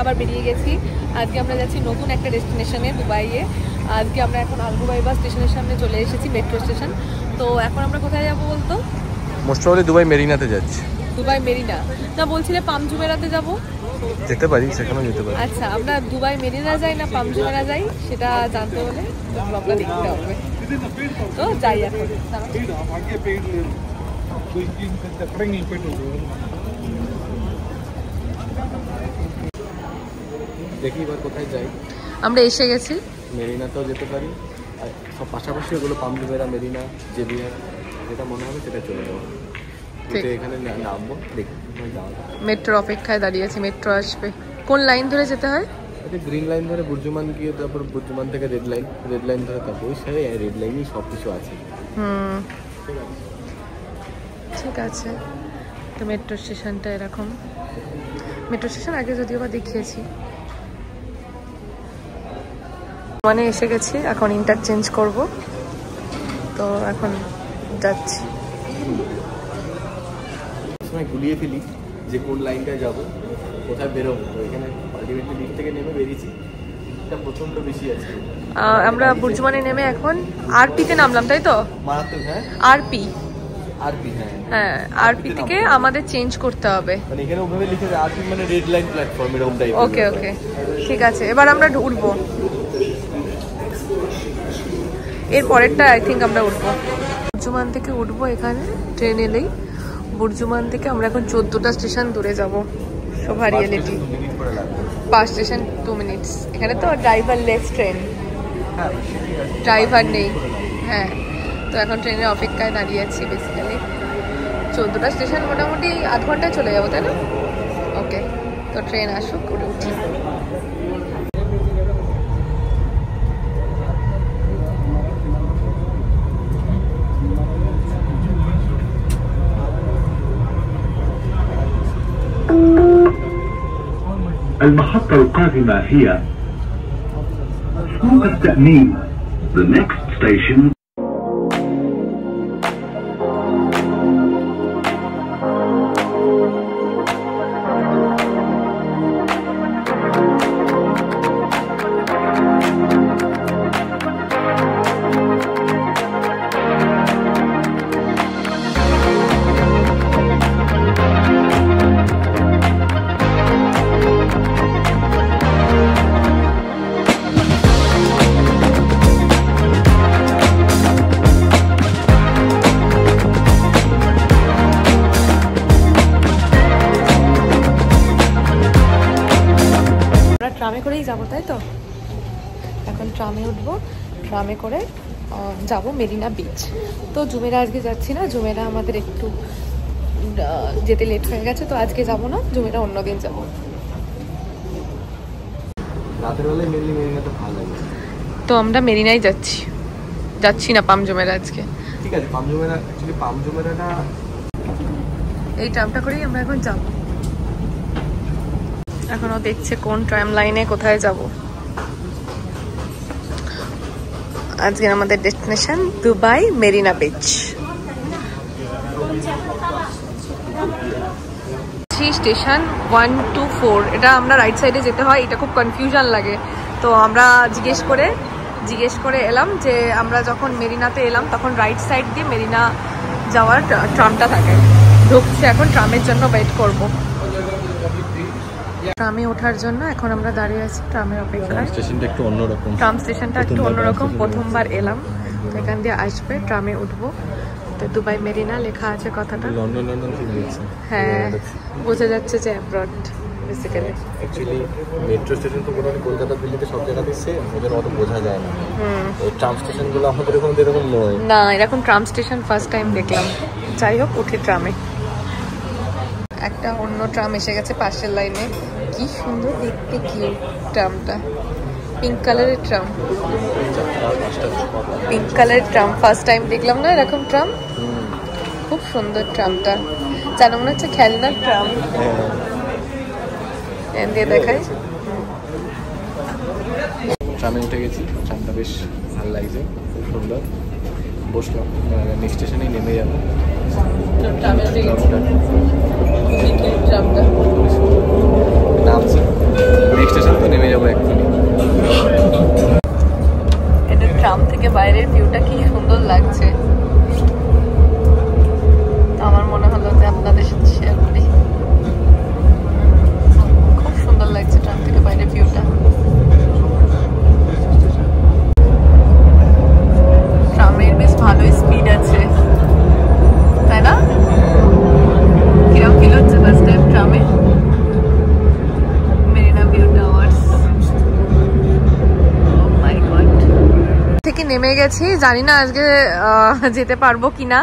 আবার বেরিয়ে গেছি। আজকে আমরা যাচ্ছি নতুন একটা ডেস্টিনেশনে, দুবাইয়ে। আজকে আমরা এখন আলগুবাইবা স্টেশনের সামনে চলে এসেছি, মেট্রো স্টেশন। তো এখন আমরা কোথায় যাবো বলতো? মোস্ট প্রবাবলি দুবাই মেরিনাতে যাচ্ছি। দুবাই মেরিনা না, বলছিলে পাম জুমেরাতে যাবো। যেতে পারি, সেখানেও যেতে পারি। আচ্ছা, আমরা দুবাই মেরিনা যাই না পাম জুমেরা যাই সেটা জানতে হলে ব্লগটা দেখতে হবে। তো যাই এখন। দেখি এবার কোথায় যাই। আমরা এসে গেছি। মেরিনাতেও যেতে পারি, আর সব পাশাপাশি ওগুলো পাম জুমেরা, মেরিনা, জেবিআর, যেটা মনে হবে সেটা চলে যাবো। এখানে নামবো, দেখি যাওয়া। মেট্রোর অপেক্ষায় দাঁড়িয়ে আছি, মেট্রো আসবে। কোন লাইন ধরে যেতে হয়? গ্রিন লাইন ধরে বুর্জুমান গিয়ে তারপর বুর্জুমান থেকে রেড লাইন ধরে তারপর ওই সাইডে রেড লাইনই সব কিছু আছে। ঠিক আছে। তো মেট্রো স্টেশনটা এরকম। মেট্রো স্টেশন আগে যদিও বা দেখিয়েছি। মানে এসে গেছি, এখন ইন্টারচেঞ্জ করব। তো এখন যাচ্ছি। সময় গুলিয়ে ফেলি যে কোন লাইনটায় যাবো, কোথায় বেরোবো। এখানে আলটিমেটলি লিফট থেকে নেমে বেরিয়েছি, এটা প্রচন্ড বেশি আছে। আমরা বুর্জুমানে নেমে এখন আরপিতে নামলাম, তাই তো? মারাত্মক। হ্যাঁ, আরপি। হ্যাঁ, আরপি থেকে আমাদের চেঞ্জ করতে হবে। মানে এখানে ওভাবে লিখে আছে আরপি মানে রেড লাইন প্ল্যাটফর্ম, এরকম টাইপ। ওকে, ঠিক আছে। এবার আমরা উঠবো, এর পরেরটা আই থিঙ্ক আমরা উঠবো। বুর্জুমান থেকে উঠবো, এখানে ট্রেন এলেই। বুর্জুমান থেকে আমরা এখন 14টা স্টেশন দূরে যাব। শোভা রিয়েলিটি 5 স্টেশন 2 মিনিটস। এখানে তো ড্রাইভার লেস ট্রেন, ড্রাইভার নেই। হ্যাঁ, তো এখন ট্রেনের অপেক্ষায় দাঁড়িয়ে আছি। বেসিক্যালি 14টা স্টেশন মোটামুটি আধ ঘন্টায় চলে যাবো, তাই না? ওকে, তো ট্রেন আসুক, করে উঠি। المحطة القادمة هي سوق التأمين. The next station. ট্রামে করেই যাবো, তাই তো? এখন ট্রামে উঠবো, ট্রামে করে যাব মেরিনা বিচ। তো জুমেরা আজকে যাচ্ছি না, জুমেরা আমাদের একটু যেতে লেট হয়ে গেছে, তো আজকে যাব না, জুমেরা অন্যদিন যাবো। তো আমরা মেরিনাই যাচ্ছি না পাম জুমেরা আজকে। ঠিক আছে, পাম জুমেরা, অ্যাকচুয়ালি পাম জুমেরাটা এই ট্রামটা করেই আমরা এখন যাব। এখনো দেখছে কোন ট্রাম লাইনে কোথায় যাব। আজকে আমাদের destination Dubai Marina beach. Station 1 to 4, এটা আমরা রাইট সাইডে যেতে হয়। এটা খুব কনফিউশন লাগে। তো আমরা জিজ্ঞেস করে এলাম যে আমরা যখন মেরিনাতে এলাম তখন রাইট সাইড দিয়ে মেরিনা যাওয়ার ট্রামটা থাকে। ঢুকছে এখন, ট্রামের জন্য ওয়েট করব। ট্রামে ওঠার জন্য এখন আমরা দাঁড়িয়ে আছি ট্রামের অপেক্ষায়। স্টেশনটা একটু অন্যরকম, ট্রাম স্টেশনটা একটু অন্যরকম, প্রথমবার এলাম। তো এখান দিয়ে আসবে, ট্রামে উঠবো। তো দুবাই মেরিনা লেখা আছে কথাটা। লন্ডন ফিল হচ্ছে। হ্যাঁ, বোঝা যাচ্ছে যে abroad basically. Actually metro station তো মোটামুটি কলকাতা দিল্লিতে সব জায়গাতে সেম, ওদের অত বোঝা যায় না। এই ট্রাম স্টেশনগুলো আমাদের এরকম নয়। না, এরকম ট্রাম স্টেশন ফার্স্ট টাইম দেখলাম। যাই হোক, উঠে ট্রামে। একটা অন্য ট্রাম এসে গেছে পাশের লাইনে। কি সুন্দর দেখতে, কিউট ট্রামটা। পিঙ্ক কালারের ট্রাম, পিঙ্ক কালারের ট্রাম ফার্স্ট টাইম দেখলাম না এরকম ট্রাম। খুব সুন্দর ট্রামটা, যেন মনে হচ্ছে খেলনার ট্রাম। দিয়ে দেখাই। ট্রামে উঠে গেছি, ট্রামটা বেশ ভালো লাগছে, খুব সুন্দর। বসলাম, নেক্সট স্টেশনেই নেমে যাবো। ট্রামে উঠে গেছি, ট্রামটা নামছি, নেক্সট স্টেশন তো নেমে যাবো এক্ষুনি। এটা ট্রাম থেকে বাইরের ভিউটা কি সুন্দর লাগছে, আমার মনে হলো যে আপনাদের সাথে শেয়ার করি। খুব সুন্দর লাগছে ট্রাম থেকে বাইরের ভিউটা। ট্রামের বেশ ভালোই স্পিড আছে, তাই না? কিরকম ফিল হচ্ছে ফার্স্ট টাইম ট্রামে? মেরিনা ভিউ টাওয়ার্স, ও মাই গড। থেকে নেমে গেছি, জানি না আজকে যেতে পারবো কিনা,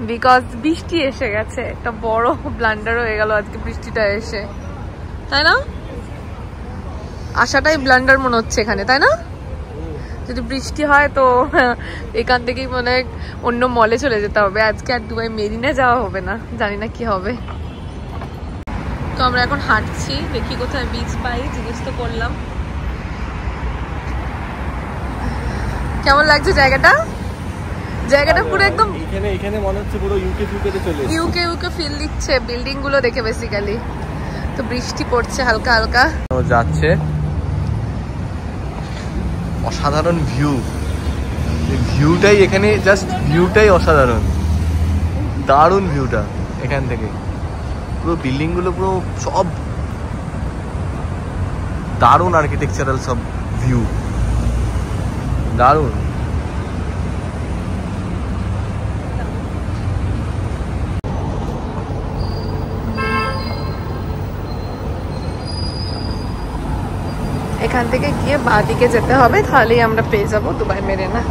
বিকজ বৃষ্টি এসে গেছে। একটা বড় ব্লান্ডার হয়ে গেল আজকে বৃষ্টিটা এসে, তাই না? আসাটাই ব্লান্ডার মনে হচ্ছে এখানে, তাই না? যদি বৃষ্টি হয় তো এখান থেকেই মনে হয় অন্য মলে চলে যেতে হবে। আজকে আর দুবাই মেরিনা যাওয়া হবে না, জানি না কি হবে। তো আমরা এখন হাঁটছি, দেখি কোথায় বিচ পাই, জিজ্ঞেস তো করলাম। কেমন লাগছে জায়গাটা? জায়গাটা পুরো একদম এখানে মনে হচ্ছে পুরো ইউকে চলে এসেছে। ইউকে ফিল দিচ্ছে বিল্ডিং গুলো দেখে বেসিক্যালি। তো বৃষ্টি পড়ছে হালকা হালকা, তো যাচ্ছে। অসাধারণ ভিউটাই এখানে, জাস্ট ভিউটাই অসাধারণ, দারুণ ভিউটা এখান থেকে। পুরো বিল্ডিং গুলো পুরো সব দারুণ আর্কিটেকচারাল, সব ভিউ দারুণ। এখান থেকে গিয়ে বাঁ দিকে যেতে হবে, তাহলেই আমরা পেয়ে যাবো দুবাই মেরিনা।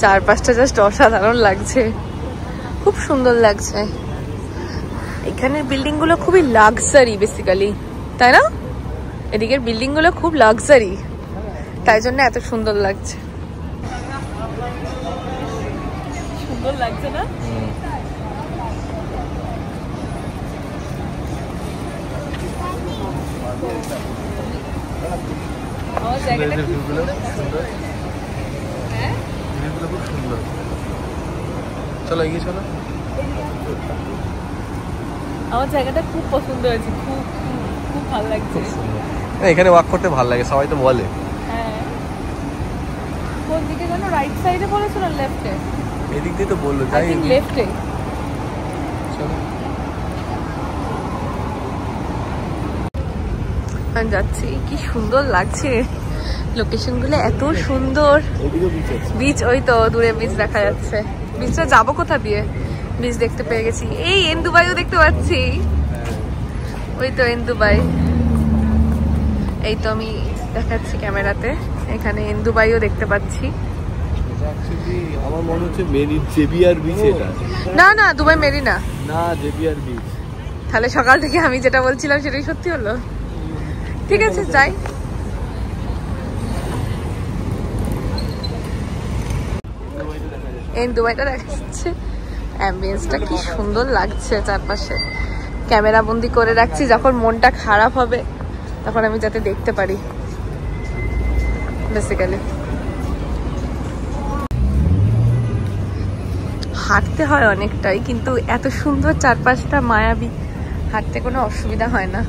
চারপাশটা জাস্ট অসাধারণ লাগছে, খুব সুন্দর লাগছে। এখানের বিল্ডিং গুলো খুবই লাক্সারি বেসিক্যালি, তাই না? এদিকের বিল্ডিং গুলো খুব লাক্সারি, তাই জন্য এত সুন্দর লাগছে। সুন্দর লাগছে না? আমার জায়গাটা খুব সুন্দর। হ্যাঁ, খুব সুন্দর। চলো এগিয়ে চলো। আমার জায়গাটা খুব পছন্দ হয়েছে, খুব খুব ভালো লাগছে। এখানে ওয়াক করতে ভালো লাগে, সবাই তো বলে। কোন দিকে জানো? রাইট সাইডে বলেছো না লেফটে? এদিক দিয়ে তো বললো, তাই লেফটে। চলো আমি যাচ্ছি, কি সুন্দর লাগছে লোকেশন গুলো, এত সুন্দর। বিচ, ওই তো দূরে বিচ দেখা যাচ্ছে। বিচটা যাবো কোথা দিয়ে? বিচ দেখতে পেয়ে গেছি, এই এন দুবাইও দেখতে পাচ্ছি, ওই তো এন দুবাই। এই তো আমি দেখাচ্ছি ক্যামেরাতে, এখানে এন দুবাইও দেখতে পাচ্ছি। আমার মনে হচ্ছে জেবিআর বিচ এটা। না না, দুবাই মেরিনা না, জেবিআর বিচ। তাহলে সকাল থেকে আমি যেটা বলছিলাম সেটাই সত্যি হলো। ঠিক আছে, যাই। এই দুবাইটা দেখা যাচ্ছে, অ্যাম্বিয়েন্সটা কি সুন্দর লাগছে চারপাশে। ক্যামেরা বন্দি করে রাখছি, যখন মনটা খারাপ হবে তখন আমি যাতে দেখতে পারি বেসিক্যালি। হাঁটতে হয় অনেকটাই, কিন্তু এত সুন্দর চারপাশটা মায়াবী, হাঁটতে কোনো অসুবিধা হয় না,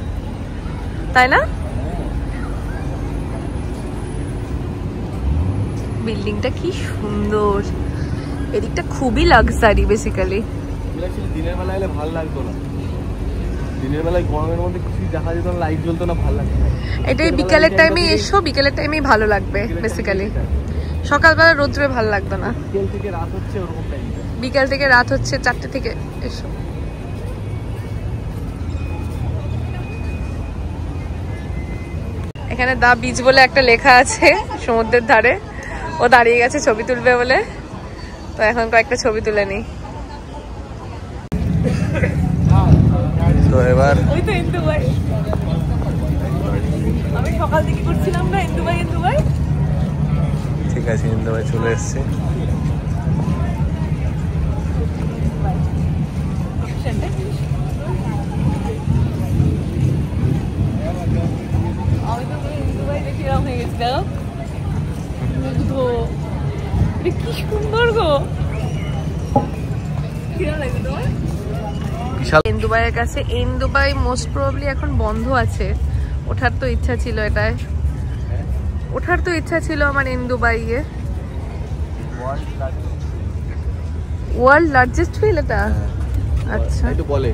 তাই না? বিল্ডিংটা কি সুন্দর, এদিকটা খুবই লাক্সারি বেসিক্যালি। দিনের বেলা এলে ভালো লাগতো না, দিনের বেলায় গরমের মধ্যে কিছু দেখা যেত না, লাইট জ্বলতো না, ভালো লাগতো না। এটাই বিকেলের টাইমে এসো, বিকেলের টাইমেই ভালো লাগবে বেসিক্যালি। সকালবেলা রোদ্রে ভালো লাগতো না। বিকেল থেকে রাত হচ্ছে ওরকম টাইম, বিকেল থেকে রাত হচ্ছে 4টে থেকে এসো। এখানে দা বিচ বলে একটা লেখা আছে সমুদ্রের ধারে, ও দাঁড়িয়ে গেছে ছবি তুলবে বলে, তো এখন কয়েকটা ছবি তুলে নিই। তো এবার ওই তো ইন্দু ভাই, আমি সকাল থেকে করছিলাম না ইন্দু ভাই। ঠিক আছে, ইন্দু ভাই চলে এসছে। আমি তো ইন্দু ভাই দেখে এরকম হয়ে গেছি। বিশাল। ইন্দুবাইয়ের কাছে, ইন্দুবাই মোস্ট প্রবাবলি এখন বন্ধ আছে। ওঠার তো ইচ্ছা ছিল, এটায় ওঠার তো ইচ্ছা ছিল আমার ইন্দুবাইয়ে। ওয়ার্ল্ড লার্জেস্ট হুইল এটা? আচ্ছা, একটু বলে।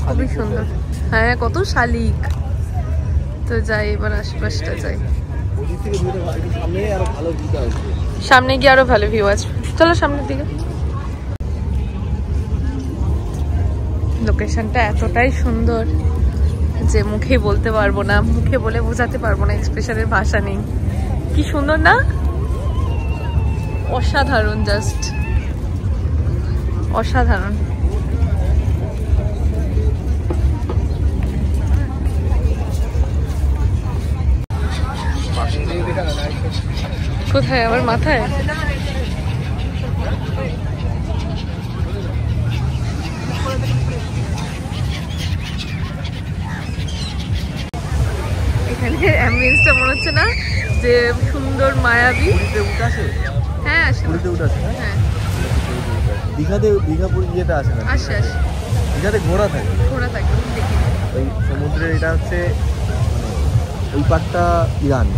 খুবই সুন্দর। হ্যাঁ, কত শালিক। তো যাই এবার আশেপাশটা যাই, সামনে গিয়ে আরো ভালো ভিউ আসবে। চলো সামনের দিকে। লোকেশনটা এতটাই সুন্দর যে মুখে বলতে পারবো না, মুখে বলে বোঝাতে পারবো না, এক্সপ্রেশনের ভাষা নেই। কি সুন্দর না? অসাধারণ, জাস্ট অসাধারণ। কোথায়? আমার মাথায়? এখানে অ্যাম্বিয়েন্সটা মনে হচ্ছে না যে সুন্দর মায়াবী? হ্যাঁ আসে। হ্যাঁ, দীঘা পুরী যেটা আসে না, আসে আসে। দীঘাতে ঘোড়া থাকে, ঘোড়া থাকে, দেখি। ওই সমুদ্রের এটা হচ্ছে ওই পারটা ইরান,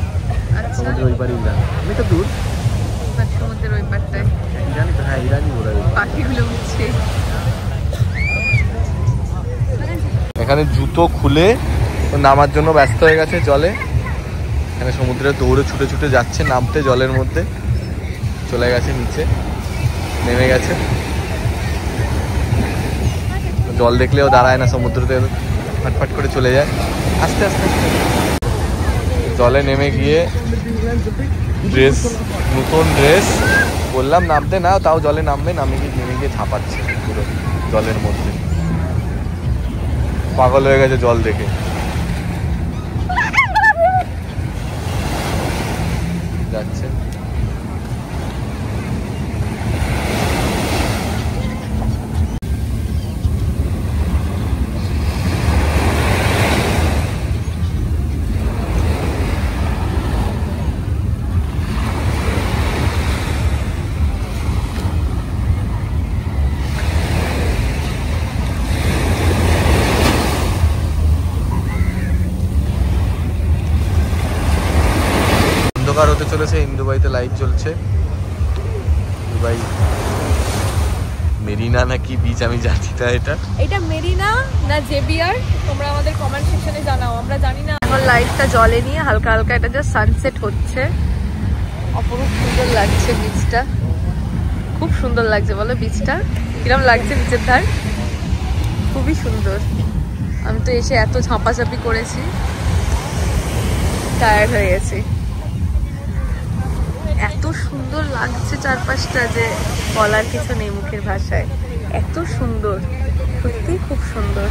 আচ্ছা, সমুদ্রের ওই পারে ইরান, অনেকটা দূর। সমুদ্রের ওই পারটায় ইরানই তো, হ্যাঁ ইরানই ঘোড়া। পাখিগুলো উঠছে। এখানে জুতো খুলে নামার জন্য ব্যস্ত হয়ে গেছে জলে। এখানে সমুদ্রে দৌড়ে ছুটে ছুটে যাচ্ছে, নামতে জলের মধ্যে চলে গেছে, নিচে নেমে গেছে। জল দেখলেও দাঁড়ায় না, সমুদ্রতে ফাটফাট করে চলে যায় আস্তে আস্তে। জলে নেমে গিয়ে ড্রেস, নতুন ড্রেস, বললাম নামতে না, তাও জলে নামবে, নেমে গিয়ে ঝাঁপাচ্ছে পুরো জলের মধ্যে। পাগল হয়ে গেছে জল দেখে। যাচ্ছে অন্ধকার হতে চলেছে। ইন্দুবাইতে লাইট জ্বলছে। ইন্দুবাই মেরিনা নাকি বিচ আমি জানি না। এটা মেরিনা না জেবিয়ার, তোমরা আমাদের কমেন্ট সেকশনে জানাও, আমরা জানি না। এখন লাইটটা জ্বলে নিয়ে হালকা হালকা, এটা জাস্ট সানসেট হচ্ছে। অপরূপ সুন্দর লাগছে বিচটা, খুব সুন্দর লাগছে। বলো বিচটা কিরম লাগছে? বিচের ধার খুবই সুন্দর। আমি তো এসে এত ঝাঁপাঝাঁপি করেছি, টায়ার্ড হয়ে গেছি। এত সুন্দর লাগছে চারপাশটা যে বলার কিছু নেই মুখের ভাষায়। এত সুন্দর, সত্যি খুব সুন্দর,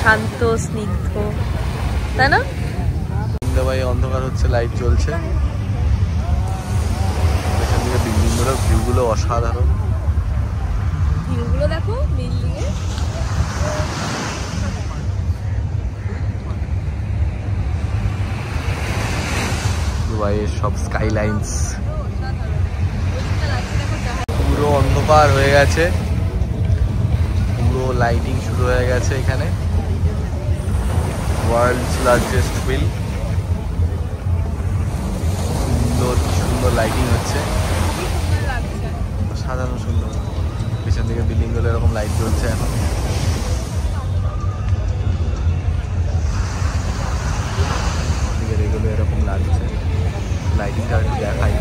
শান্ত স্নিগ্ধ, তাই না? ইন্দুবাই অন্ধকার হচ্ছে, লাইট জ্বলছে। এখান থেকে বিল্ডিংগুলোর ভিউগুলো অসাধারণ। ভিউগুলো দেখো নীল দিয়ে। দুবাইয়ের সব স্কাইলাইন্স পুরো অন্ধকার হয়ে গেছে, পুরো লাইটিং শুরু হয়ে গেছে এখানে। ওয়ার্ল্ডস লার্জেস্ট হুইল, সুন্দর সুন্দর লাইটিং হচ্ছে, সাধারণ সুন্দর। পিছন থেকে বিল্ডিং গুলো এরকম লাইট জ্বলছে এখন। এগুলো এরকম লাগছে, লাইটিংটা একটু দেখাই।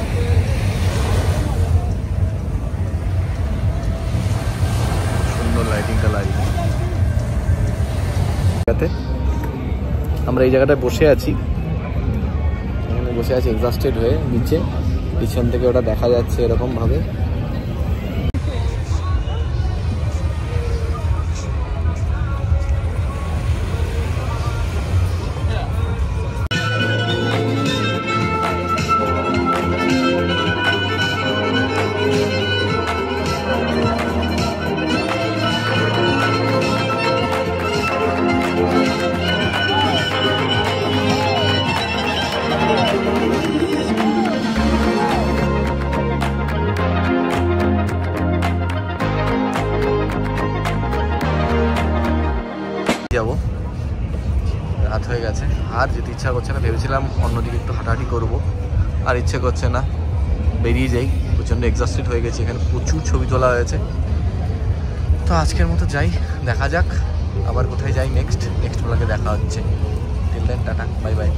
সুন্দর লাইটিংটা লাগছে। আমরা এই জায়গাটায় বসে আছি, এখানে বসে আছি এক্সস্টেড হয়ে নিচে। পিছন থেকে ওটা দেখা যাচ্ছে এরকম ভাবে। ইচ্ছা করছে না, ভেবেছিলাম অন্যদিকে একটু হাঁটাহাঁটি করবো, আর ইচ্ছে করছে না, বেরিয়ে যাই। প্রচণ্ড এক্সস্টেড হয়ে গেছি, এখানে প্রচুর ছবি তোলা হয়েছে। তো আজকের মতো যাই, দেখা যাক আবার কোথায় যাই নেক্সট ব্লগে দেখা হচ্ছে। Till then tata, bye by.